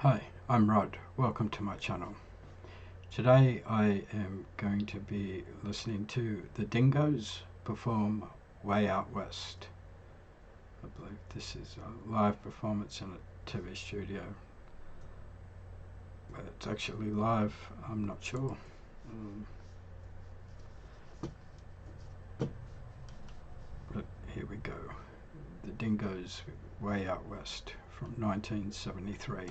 Hi, I'm Rod. Welcome to my channel. Today I am going to be listening to the Dingoes perform Way Out West. I believe this is a live performance in a TV studio. Whether it's actually live, I'm not sure. But here we go. The Dingoes Way Out West from 1973.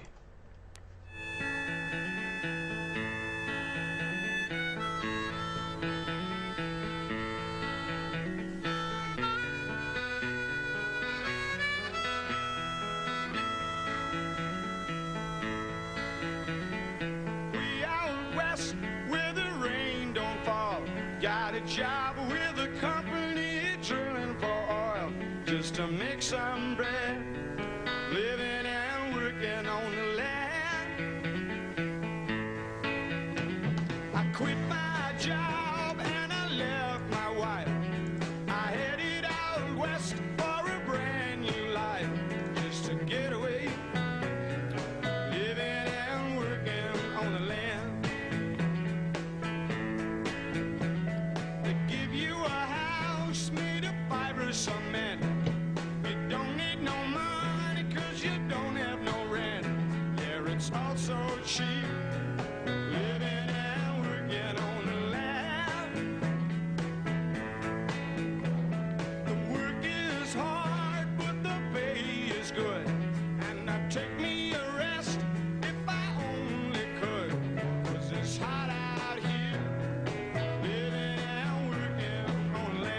Where the rain don't fall, got a job with a company drilling for oil, just to make some bread, living and working on the land. I quit my job and I left my wife. I headed out west for a brand new life, just to get away, living and working on the land. Cement. You don't need no money cause you don't have no rent. Yeah, it's all so cheap, living and working on the land. The work is hard but the pay is good, and I'd take me a rest if I only could, cause it's hot out here, living and working on land.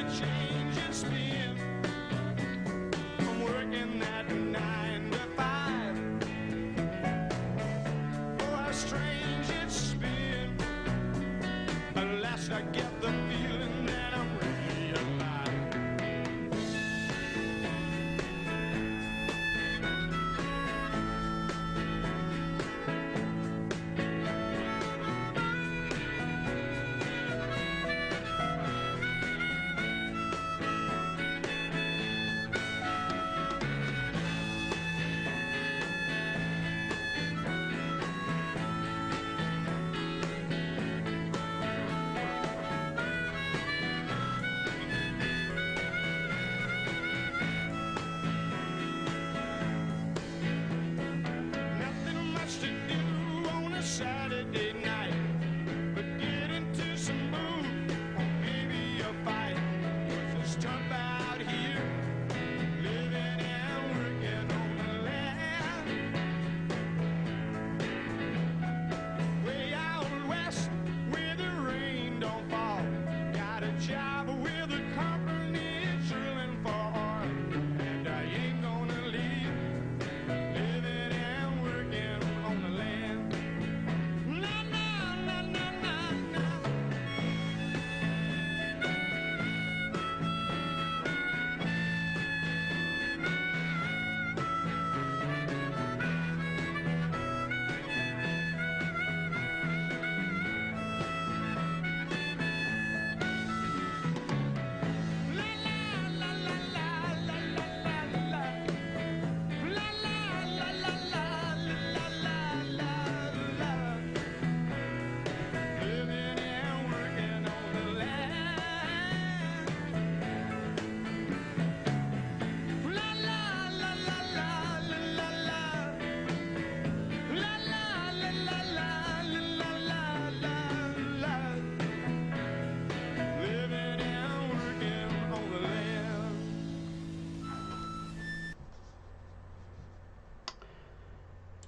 Change and spin. I'm working that 9 to 5. Oh, how strange it's been. At last I get the feeling that I'm really alive. Saturday night, but get into some mood, or maybe a fight, 'cause it's tough out here, living and working on the land. Way out west, where the rain don't fall, got a job with a company drilling for oil, and I ain't gonna leave, living and working on the land.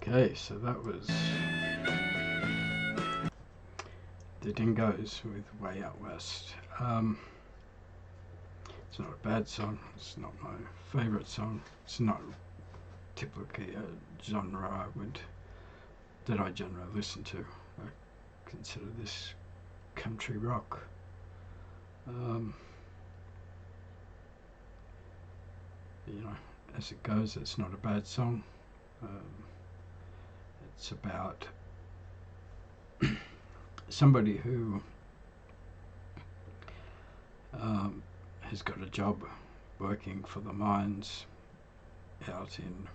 Okay, so that was the Dingoes with Way Out West. It's not a bad song. It's not my favourite song. It's not typically a genre that I generally listen to. I consider this country rock. You know, as it goes, it's not a bad song. It's about somebody who has got a job working for the mines out in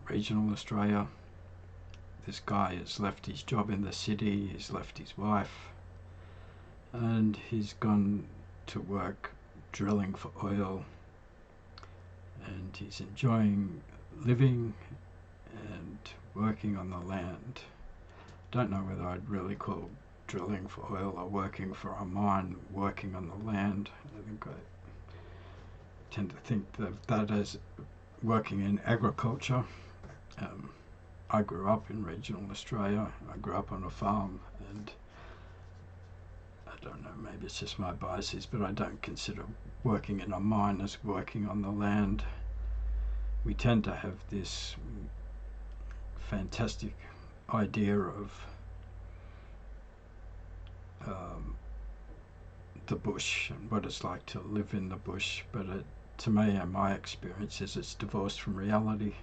regional Australia. This guy has left his job in the city, he's left his wife, and he's gone to work drilling for oil, and he's enjoying living and working on the land. Don't know whether I'd really call drilling for oil or working for a mine working on the land. I think I tend to think that as working in agriculture. I grew up in regional Australia. I grew up on a farm, and I don't know, maybe it's just my biases, but I don't consider working in a mine as working on the land. We tend to have this fantastic idea of the bush and what it's like to live in the bush, but to me and my experience is it's divorced from reality.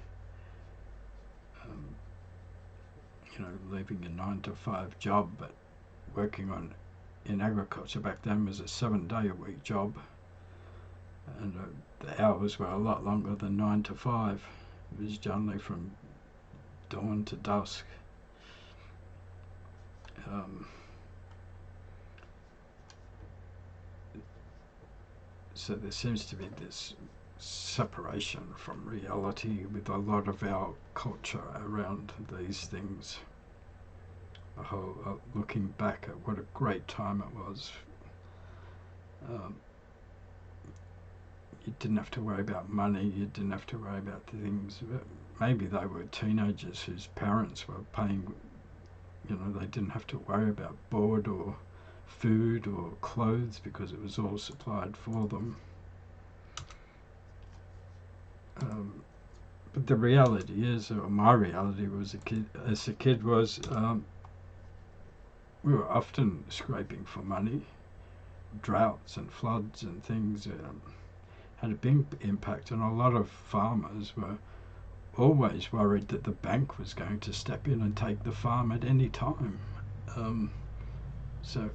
Leaving a 9-to-5 job, but working in agriculture back then was a 7-day-a-week job, and the hours were a lot longer than 9 to 5. It was generally from dawn to dusk. So there seems to be this separation from reality with a lot of our culture around these things. The whole looking back at what a great time it was. You didn't have to worry about money, you didn't have to worry about the things. Maybe they were teenagers whose parents were paying, they didn't have to worry about board or food or clothes because it was all supplied for them. But the reality is, or my reality as a kid was, we were often scraping for money. Droughts and floods and things had a big impact, and a lot of farmers were always worried that the bank was going to step in and take the farm at any time. So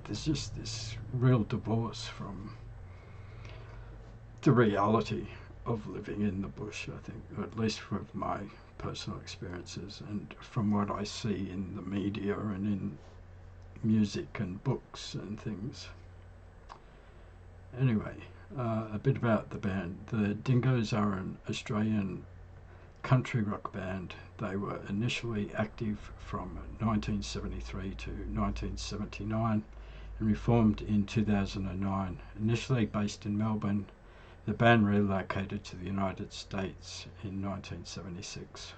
there's just this real divorce from the reality of living in the bush, I think, or at least with my personal experiences and from what I see in the media and in music and books and things. Anyway, a bit about the band. The Dingoes are an Australian country rock band. They were initially active from 1973 to 1979 and reformed in 2009. Initially based in Melbourne, the band relocated to the United States in 1976.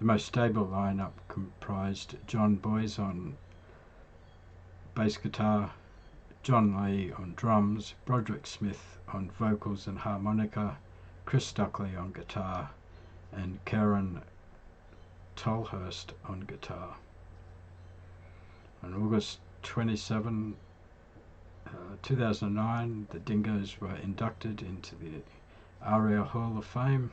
The most stable lineup comprised John Bois on bass guitar, John Lee on drums, Broderick Smith on vocals and harmonica, Chris Stockley on guitar, and Kerryn Tolhurst on guitar. On August 27, 2009, the Dingoes were inducted into the ARIA Hall of Fame.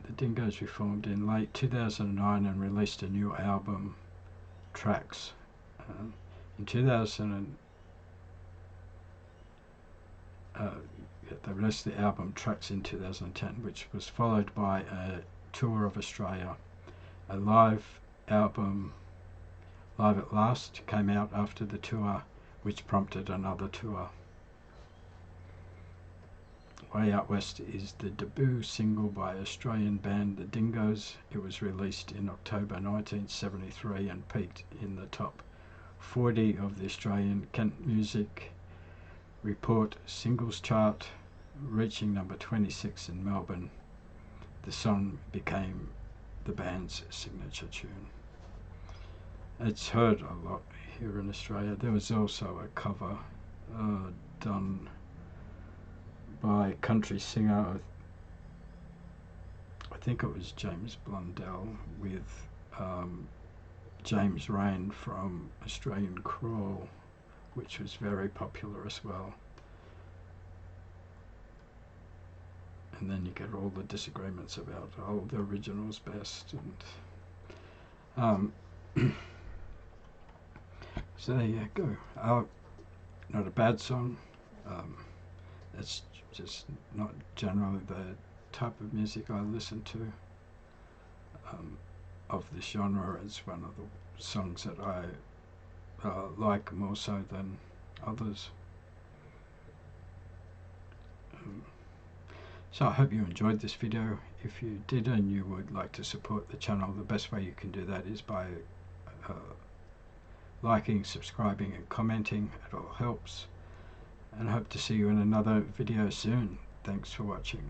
The Dingoes reformed in late 2009 and released a new album, Tracks. In 2000, they released the album Tracks in 2010, which was followed by a tour of Australia. A live album, Live at Last, came out after the tour, which prompted another tour. Way Out West is the debut single by Australian band The Dingoes. It was released in October 1973 and peaked in the top 40 of the Australian Kent Music Report singles chart, reaching number 26 in Melbourne. The song became the band's signature tune. It's heard a lot here in Australia. There was also a cover done by a country singer, I think it was James Blundell, with James Rain from Australian Crawl, which was very popular as well. And then you get all the disagreements about, the original's best. And So there you go. Not a bad song. It's just not generally the type of music I listen to. Of this genre, it's one of the songs that I like more so than others. So I hope you enjoyed this video. If you did and you would like to support the channel, the best way you can do that is by liking, subscribing and commenting. It all helps, and hope to see you in another video soon. Thanks for watching.